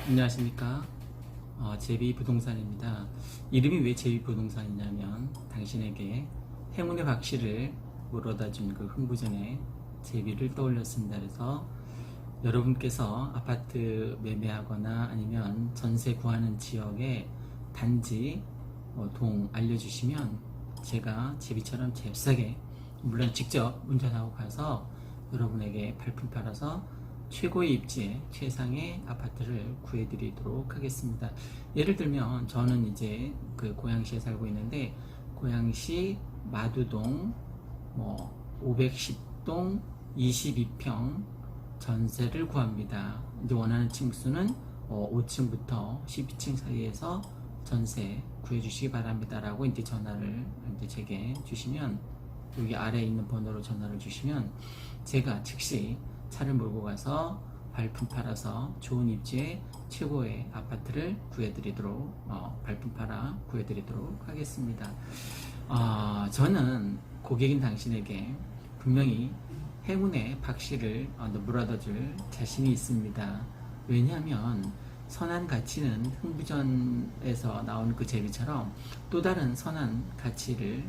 안녕하십니까. 제비부동산입니다. 이름이 왜 제비부동산이냐면 당신에게 행운의 박씨를 물어다 준 그 흥부전에 제비를 떠올렸습니다. 그래서 여러분께서 아파트 매매하거나 아니면 전세 구하는 지역에 단지 동 알려주시면 제가 제비처럼 잽싸게, 물론 직접 운전하고 가서 여러분에게 발품 팔아서 최고의 입지에 최상의 아파트를 구해드리도록 하겠습니다. 예를 들면 저는 이제 그 고양시에 살고 있는데, 고양시 마두동 510동 22평 전세를 구합니다. 이제 원하는 층수는 5층부터 12층 사이에서 전세 구해주시기 바랍니다 라고 이제 전화를 이제 제게 주시면, 여기 아래에 있는 번호로 전화를 주시면 제가 즉시 차를 몰고 가서 발품 팔아서 좋은 입지에 최고의 아파트를 구해드리도록 발품 팔아 구해드리도록 하겠습니다. 저는 고객인 당신에게 분명히 행운의 박씨를 물어다줄 자신이 있습니다. 왜냐하면 선한 가치는 흥부전에서 나온 그 제비처럼 또 다른 선한 가치를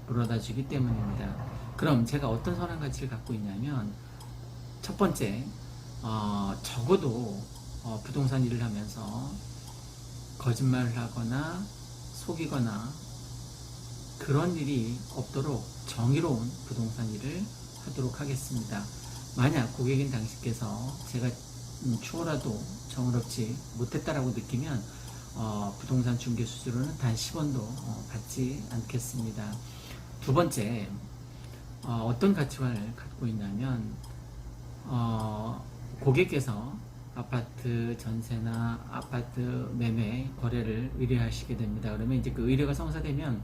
물어다 주기 때문입니다. 그럼 제가 어떤 선한 가치를 갖고 있냐면, 첫 번째, 적어도 부동산 일을 하면서 거짓말을 하거나 속이거나 그런 일이 없도록 정의로운 부동산 일을 하도록 하겠습니다. 만약 고객인 당신께서 제가 추호라도 정의롭지 못했다라고 느끼면 부동산 중개 수수료는 단 10원도 받지 않겠습니다. 두 번째, 어떤 가치관을 갖고 있냐면, 고객께서 아파트 전세나 아파트 매매 거래를 의뢰하시게 됩니다. 그러면 이제 그 의뢰가 성사되면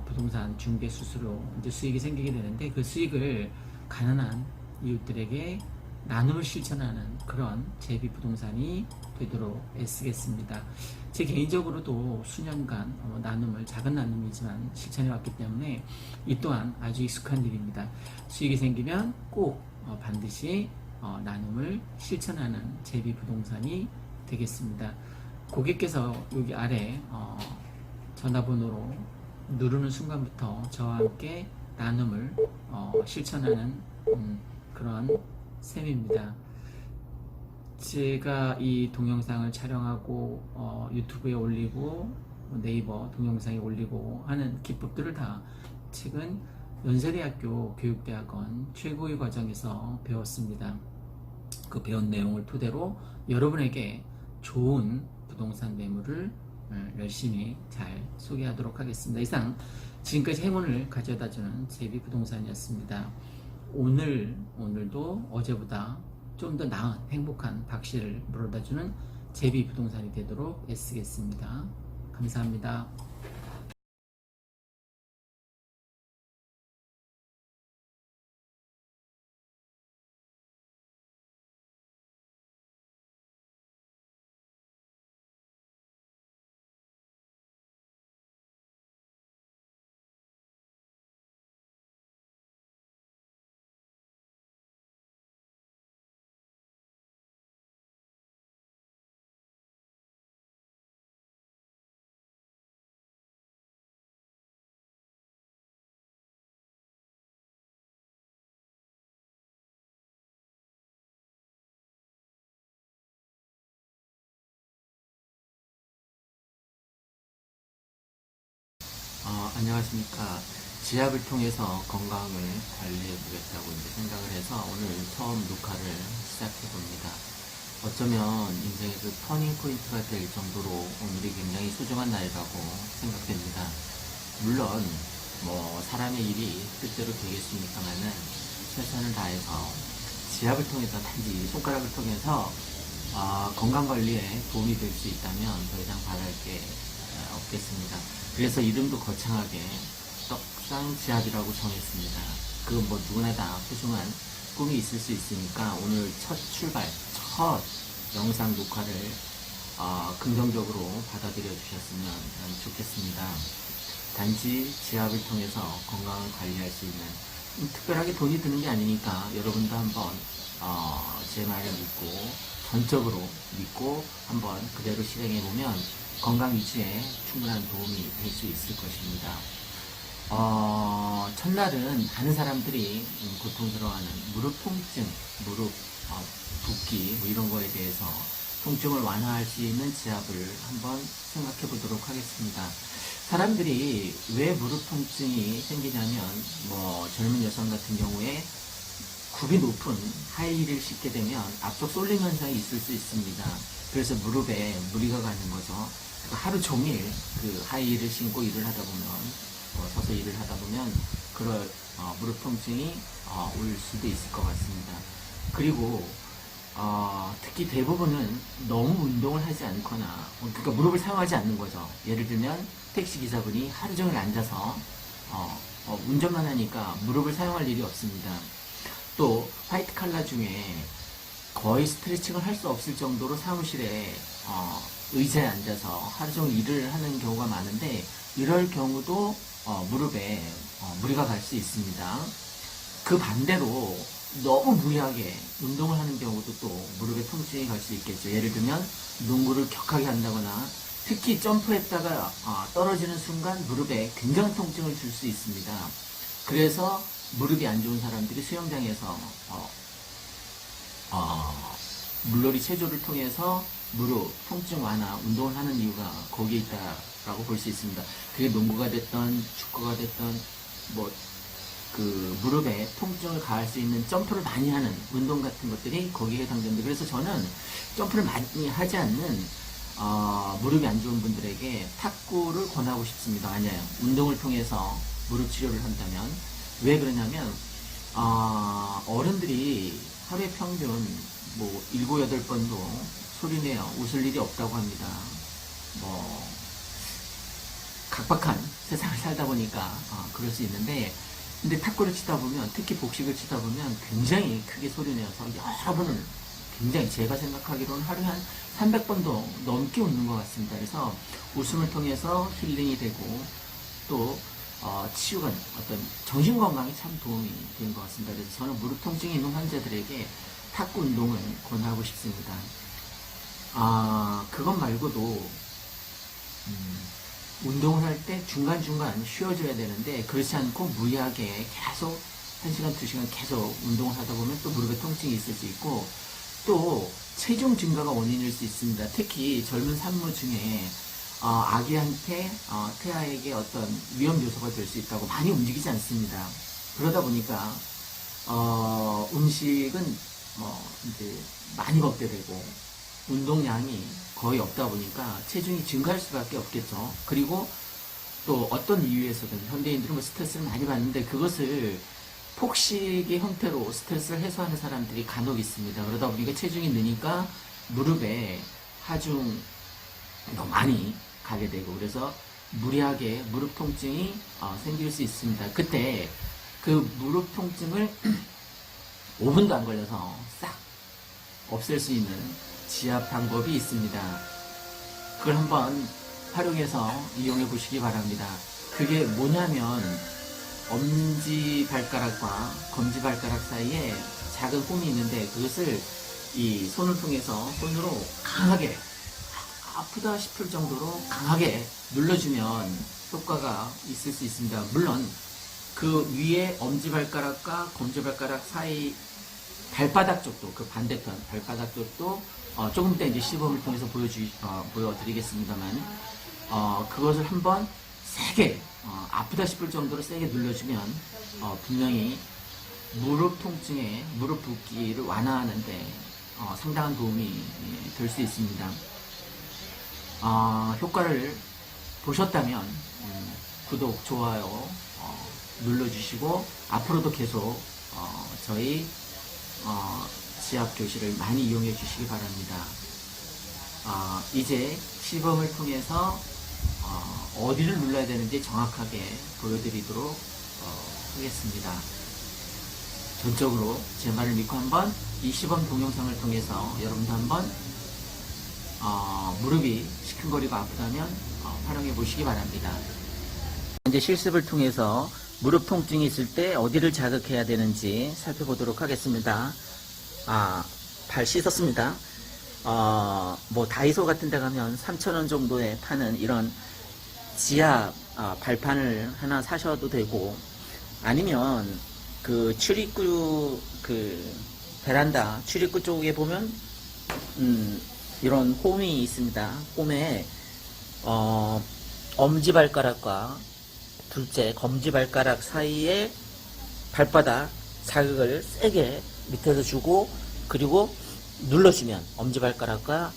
부동산 중개 수수료 이제 수익이 생기게 되는데, 그 수익을 가난한 이웃들에게 나눔을 실천하는 그런 제비 부동산이 되도록 애쓰겠습니다. 제 개인적으로도 수년간 나눔을, 작은 나눔이지만 실천해 왔기 때문에 이 또한 아주 익숙한 일입니다. 수익이 생기면 꼭 반드시 나눔을 실천하는 제비 부동산이 되겠습니다. 고객께서 여기 아래 전화번호로 누르는 순간부터 저와 함께 나눔을 실천하는 그런 셈입니다. 제가 이 동영상을 촬영하고 유튜브에 올리고 네이버 동영상에 올리고 하는 기법들을 다 최근 연세대학교 교육대학원 최고위 과정에서 배웠습니다. 그 배운 내용을 토대로 여러분에게 좋은 부동산 매물을 열심히 잘 소개하도록 하겠습니다. 이상 지금까지 행운을 가져다주는 제비부동산이었습니다. 오늘도 어제보다 좀 더 나은 행복한 박씨를 물어다주는 제비부동산이 되도록 애쓰겠습니다. 감사합니다. 안녕하십니까. 지압을 통해서 건강을 관리해 보겠다고 이제 생각을 해서 오늘 처음 녹화를 시작해 봅니다. 어쩌면 인생의 그 터닝 포인트가 될 정도로 오늘이 굉장히 소중한 날이라고 생각됩니다. 물론 사람의 일이 뜻대로 되겠습니까마는 최선을 다해서 지압을 통해서, 단지 손가락을 통해서 건강 관리에 도움이 될 수 있다면 더 이상 바랄 게 없겠습니다. 그래서 이름도 거창하게 떡상지압이라고 정했습니다. 그건 누구나 다 소중한 꿈이 있을 수 있으니까 오늘 첫 영상 녹화를 긍정적으로 받아들여 주셨으면 좋겠습니다. 단지 지압을 통해서 건강을 관리할 수 있는, 특별하게 돈이 드는 게 아니니까 여러분도 한번 제 말을 믿고 전적으로 믿고 한번 그대로 실행해 보면 건강 유지에 충분한 도움이 될 수 있을 것입니다. 첫날은 많은 사람들이 고통스러워하는 무릎 통증, 무릎 붓기 뭐 이런 거에 대해서 통증을 완화할 수 있는 지압을 한번 생각해 보도록 하겠습니다. 사람들이 왜 무릎 통증이 생기냐면 뭐 젊은 여성 같은 경우에 굽이 높은 하이힐을 신게 되면 앞쪽 쏠림 현상이 있을 수 있습니다. 그래서 무릎에 무리가 가는 거죠. 하루 종일 그 하이힐을 신고 일을 하다 보면 서서 일을 하다 보면 그럴 무릎 통증이 올 수도 있을 것 같습니다. 그리고 특히 대부분은 너무 운동을 하지 않거나 그러니까 무릎을 사용하지 않는 거죠. 예를 들면 택시기사분이 하루 종일 앉아서 운전만 하니까 무릎을 사용할 일이 없습니다. 또 화이트 칼라 중에 거의 스트레칭을 할 수 없을 정도로 사무실에 의자에 앉아서 하루 종일 일을 하는 경우가 많은데 이럴 경우도 무릎에 무리가 갈 수 있습니다. 그 반대로 너무 무리하게 운동을 하는 경우도 또 무릎에 통증이 갈 수 있겠죠. 예를 들면 농구를 격하게 한다거나 특히 점프했다가 떨어지는 순간 무릎에 굉장한 통증을 줄 수 있습니다. 그래서 무릎이 안 좋은 사람들이 수영장에서 물놀이 체조를 통해서 무릎 통증 완화 운동을 하는 이유가 거기에 있다라고 볼 수 있습니다. 그게 농구가 됐던 축구가 됐던 뭐 그 무릎에 통증을 가할 수 있는 점프를 많이 하는 운동 같은 것들이 거기에 해당됩니다. 그래서 저는 점프를 많이 하지 않는 무릎이 안 좋은 분들에게 탁구를 권하고 싶습니다. 아니에요. 운동을 통해서 무릎 치료를 한다면 왜 그러냐면 어른들이 하루에 평균 뭐 7, 8번도 소리내어 웃을 일이 없다고 합니다. 뭐 각박한 세상을 살다 보니까 그럴 수 있는데 근데 탁구를 치다 보면 특히 복식을 치다 보면 굉장히 크게 소리내어서 여러 번을 굉장히 제가 생각하기로는 하루에 한 300번도 넘게 웃는 것 같습니다. 그래서 웃음을 통해서 힐링이 되고 또 치유가 어떤 정신건강에 참 도움이 되는 것 같습니다. 그래서 저는 무릎 통증이 있는 환자들에게 탁구 운동을 권하고 싶습니다. 그것 말고도 운동을 할 때 중간중간 쉬어줘야 되는데 그렇지 않고 무리하게 계속 1시간, 2시간 계속 운동을 하다 보면 또 무릎에 통증이 있을 수 있고 또 체중 증가가 원인일 수 있습니다. 특히 젊은 산모 중에 아기한테 태아에게 어떤 위험 요소가 될 수 있다고 많이 움직이지 않습니다. 그러다 보니까 음식은 이제 많이 먹게 되고 운동량이 거의 없다 보니까 체중이 증가할 수밖에 없겠죠. 그리고 또 어떤 이유에서든 현대인들은 스트레스를 많이 받는데 그것을 폭식의 형태로 스트레스를 해소하는 사람들이 간혹 있습니다. 그러다 보니까 체중이 느니까 무릎에 하중이 더 많이 가게 되고 그래서 무리하게 무릎 통증이 생길 수 있습니다. 그때 그 무릎 통증을 5분도 안 걸려서 싹 없앨 수 있는 지압 방법이 있습니다. 그걸 한번 활용해서 이용해 보시기 바랍니다. 그게 뭐냐면 엄지발가락과 검지발가락 사이에 작은 홈이 있는데 그것을 이 손을 통해서 손으로 강하게 아프다 싶을 정도로 강하게 눌러주면 효과가 있을 수 있습니다. 물론 그 위에 엄지발가락과 검지발가락 사이 발바닥 쪽도 그 반대편 발바닥 쪽도 조금 이따 이제 시범을 통해서 보여드리겠습니다만 그것을 한번 세게 아프다 싶을 정도로 세게 눌러주면 분명히 무릎 통증에 무릎 붓기를 완화하는데 상당한 도움이 될 수 있습니다. 효과를 보셨다면 구독, 좋아요 눌러주시고 앞으로도 계속 저희 지압 교실을 많이 이용해 주시기 바랍니다. 이제 시범을 통해서 어디를 눌러야 되는지 정확하게 보여드리도록 하겠습니다. 전적으로 제 말을 믿고 한번 이 시범 동영상을 통해서 여러분도 한번 무릎이 시큰거리고 아프다면 활용해 보시기 바랍니다. 이제 실습을 통해서 무릎 통증이 있을 때 어디를 자극해야 되는지 살펴보도록 하겠습니다. 발 씻었습니다. 뭐 다이소 같은 데 가면 3,000원 정도에 파는 이런 지압 발판을 하나 사셔도 되고, 아니면 그 출입구 그 베란다 출입구 쪽에 보면 이런 홈이 있습니다. 홈에 엄지발가락과 둘째 검지발가락 사이에 발바닥 자극을 세게 밑에서 주고, 그리고 눌러주면 엄지발가락과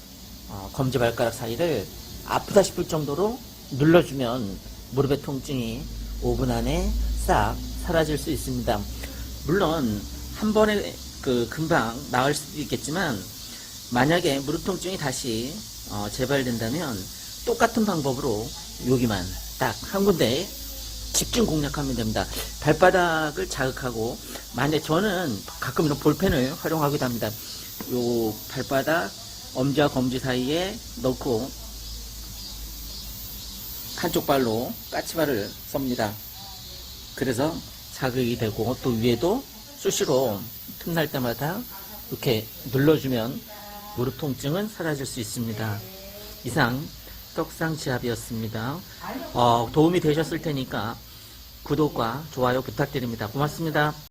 검지발가락 사이를 아프다 싶을 정도로 눌러주면 무릎의 통증이 5분 안에 싹 사라질 수 있습니다. 물론 한 번에 금방 나을 수도 있겠지만, 만약에 무릎 통증이 다시 재발된다면 똑같은 방법으로 여기만 딱 한 군데 집중 공략하면 됩니다. 발바닥을 자극하고, 만약 저는 가끔 이런 볼펜을 활용하기도 합니다. 요 발바닥 엄지와 검지 사이에 넣고 한쪽 발로 까치발을 썹니다. 그래서 자극이 되고, 또 위에도 수시로 틈날 때마다 이렇게 눌러주면 무릎 통증은 사라질 수 있습니다. 이상 떡상지압이었습니다. 도움이 되셨을 테니까 구독과 좋아요 부탁드립니다. 고맙습니다.